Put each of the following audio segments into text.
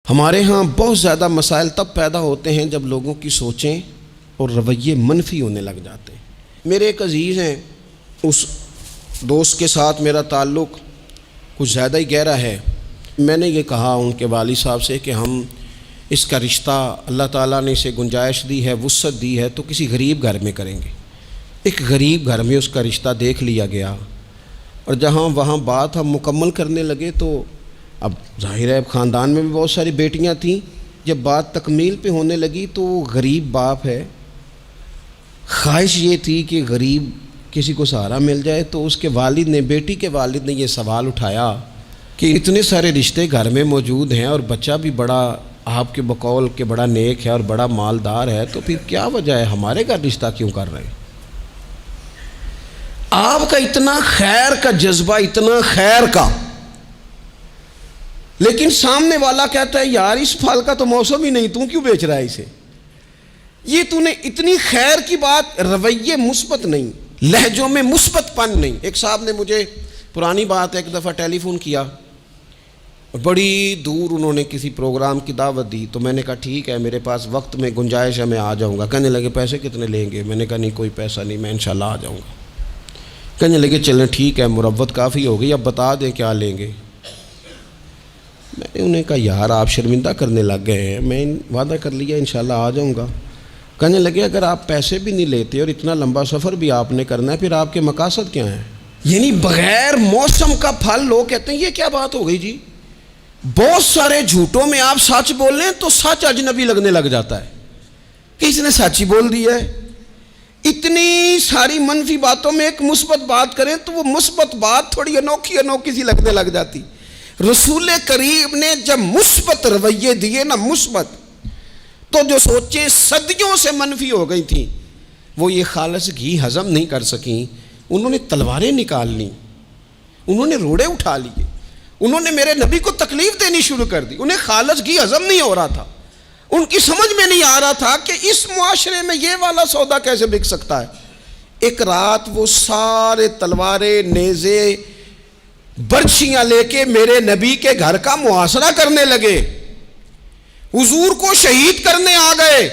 ہمارے ہاں بہت زیادہ مسائل تب پیدا ہوتے ہیں جب لوگوں کی سوچیں اور رویے منفی ہونے لگ جاتے ہیں۔ میرے ایک عزیز ہیں، اس دوست کے ساتھ میرا تعلق کچھ زیادہ ہی گہرا ہے۔ میں نے یہ کہا ان کے والد صاحب سے کہ ہم اس کا رشتہ، اللہ تعالیٰ نے اسے گنجائش دی ہے، وسعت دی ہے، تو کسی غریب گھر میں کریں گے۔ ایک غریب گھر میں اس کا رشتہ دیکھ لیا گیا، اور جہاں وہاں بات ہم مکمل کرنے لگے تو اب ظاہر ہے خاندان میں بھی بہت ساری بیٹیاں تھیں۔ جب بات تکمیل پہ ہونے لگی تو وہ غریب باپ ہے، خواہش یہ تھی کہ غریب کسی کو سہارا مل جائے، تو اس کے والد نے، بیٹی کے والد نے یہ سوال اٹھایا کہ اتنے سارے رشتے گھر میں موجود ہیں اور بچہ بھی بڑا آپ کے بقول کہ بڑا نیک ہے اور بڑا مالدار ہے، تو پھر کیا وجہ ہے ہمارے گھر رشتہ کیوں کر رہے ہیں؟ آپ کا اتنا خیر کا جذبہ، اتنا خیر کا، لیکن سامنے والا کہتا ہے یار اس پھل کا تو موسم ہی نہیں، تو کیوں بیچ رہا ہے اسے؟ یہ تو نے اتنی خیر کی بات، رویے مثبت نہیں، لہجوں میں مثبت پن نہیں۔ ایک صاحب نے مجھے پرانی بات ایک دفعہ ٹیلی فون کیا، بڑی دور انہوں نے کسی پروگرام کی دعوت دی، تو میں نے کہا ٹھیک ہے میرے پاس وقت میں گنجائش ہے، میں آ جاؤں گا۔ کہنے لگے پیسے کتنے لیں گے؟ میں نے کہا نہیں کوئی پیسہ نہیں، میں انشاءاللہ آ جاؤں گا۔ کہنے لگے چلیں ٹھیک ہے، مروت کافی ہو گئی، اب بتا دیں کیا لیں گے۔ میں نے انہیں کہا یار آپ شرمندہ کرنے لگ گئے ہیں، میں وعدہ کر لیا انشاءاللہ آ جاؤں گا۔ کہنے لگے اگر آپ پیسے بھی نہیں لیتے اور اتنا لمبا سفر بھی آپ نے کرنا ہے، پھر آپ کے مقاصد کیا ہیں؟ یعنی بغیر موسم کا پھل لوگ کہتے ہیں یہ کیا بات ہو گئی جی؟ بہت سارے جھوٹوں میں آپ سچ بول رہے ہیں تو سچ اجنبی لگنے لگ جاتا ہے کہ اس نے سچ ہی بول دیا ہے۔ اتنی ساری منفی باتوں میں ایک مثبت بات کریں تو وہ مثبت بات تھوڑی انوکھی سی لگنے لگ جاتی۔ رسول کریم نے جب مثبت رویے دیے نا، مثبت، تو جو سوچیں صدیوں سے منفی ہو گئی تھیں وہ یہ خالص گھی ہضم نہیں کر سکیں۔ انہوں نے تلواریں نکال لیں، انہوں نے روڑے اٹھا لیے، انہوں نے میرے نبی کو تکلیف دینی شروع کر دی۔ انہیں خالص گھی ہضم نہیں ہو رہا تھا، ان کی سمجھ میں نہیں آ رہا تھا کہ اس معاشرے میں یہ والا سودا کیسے بک سکتا ہے۔ ایک رات وہ سارے تلواریں، نیزے، برچھیاں لے کے میرے نبی کے گھر کا محاصرہ کرنے لگے، حضور کو شہید کرنے آ گئے۔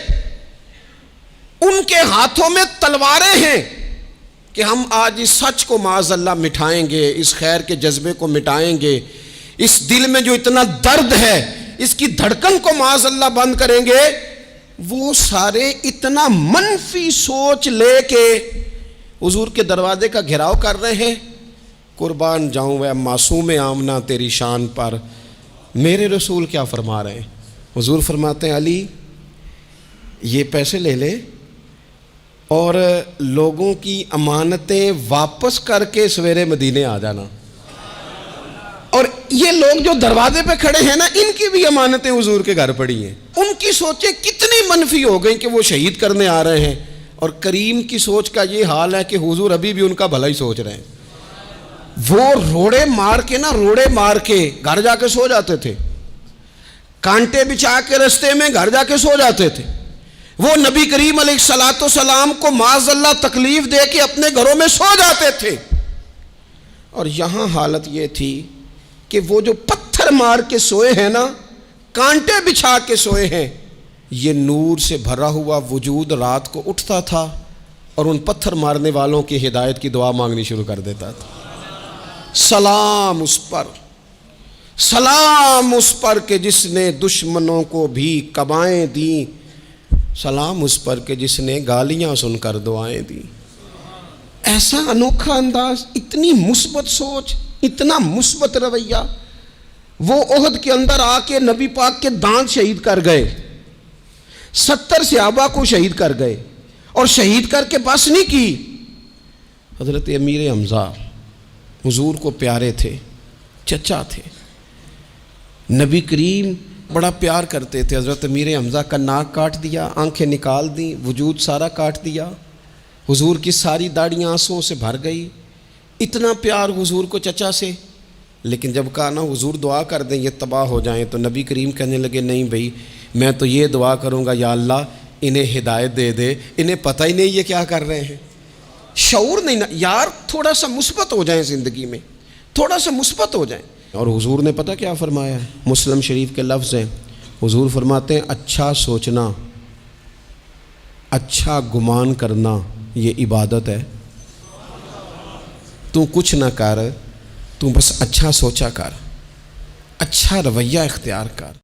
ان کے ہاتھوں میں تلواریں ہیں کہ ہم آج اس سچ کو معاذ اللہ مٹھائیں گے، اس خیر کے جذبے کو مٹائیں گے، اس دل میں جو اتنا درد ہے اس کی دھڑکن کو معاذ اللہ بند کریں گے۔ وہ سارے اتنا منفی سوچ لے کے حضور کے دروازے کا گھیراؤ کر رہے ہیں۔ قربان جاؤں اے معصوم آمنہ تیری شان پر، میرے رسول کیا فرما رہے ہیں؟ حضور فرماتے ہیں علی یہ پیسے لے لے اور لوگوں کی امانتیں واپس کر کے سویرے مدینے آ جانا۔ اور یہ لوگ جو دروازے پہ کھڑے ہیں نا، ان کی بھی امانتیں حضور کے گھر پڑی ہیں۔ ان کی سوچیں کتنی منفی ہو گئیں کہ وہ شہید کرنے آ رہے ہیں، اور کریم کی سوچ کا یہ حال ہے کہ حضور ابھی بھی ان کا بھلا ہی سوچ رہے ہیں۔ وہ روڑے مار کے گھر جا کے سو جاتے تھے، کانٹے بچھا کے رستے میں گھر جا کے سو جاتے تھے۔ وہ نبی کریم علیہ الصلوۃ والسلام کو معاذ اللہ تکلیف دے کے اپنے گھروں میں سو جاتے تھے۔ اور یہاں حالت یہ تھی کہ وہ جو پتھر مار کے سوئے ہیں نا، کانٹے بچھا کے سوئے ہیں، یہ نور سے بھرا ہوا وجود رات کو اٹھتا تھا اور ان پتھر مارنے والوں کی ہدایت کی دعا مانگنی شروع کر دیتا تھا۔ سلام اس پر، سلام اس پر کہ جس نے دشمنوں کو بھی کبائیں دیں، سلام اس پر کہ جس نے گالیاں سن کر دعائیں دیں۔ ایسا انوکھا انداز، اتنی مثبت سوچ، اتنا مثبت رویہ۔ وہ احد کے اندر آ کے نبی پاک کے دانت شہید کر گئے، 70 صحابہ کو شہید کر گئے، اور شہید کر کے بس نہیں کی۔ حضرت امیر حمزہ حضور کو پیارے تھے، چچا تھے، نبی کریم بڑا پیار کرتے تھے۔ حضرت امیر حمزہ کا ناک کاٹ دیا، آنکھیں نکال دیں، وجود سارا کاٹ دیا، حضور کی ساری داڑیاں آنسوؤں سے بھر گئی۔ اتنا پیار حضور کو چچا سے، لیکن جب کہا نا حضور دعا کر دیں یہ تباہ ہو جائیں، تو نبی کریم کہنے لگے نہیں بھائی، میں تو یہ دعا کروں گا یا اللہ انہیں ہدایت دے دے، انہیں پتہ ہی نہیں یہ کیا کر رہے ہیں، شعور نہیں نا یار، تھوڑا سا مثبت ہو جائیں زندگی میں، تھوڑا سا مثبت ہو جائیں۔ اور حضور نے پتہ کیا فرمایا ہے؟ مسلم شریف کے لفظ ہیں، حضور فرماتے ہیں اچھا سوچنا، اچھا گمان کرنا یہ عبادت ہے۔ تو کچھ نہ کر، تو بس اچھا سوچا کر، اچھا رویہ اختیار کر۔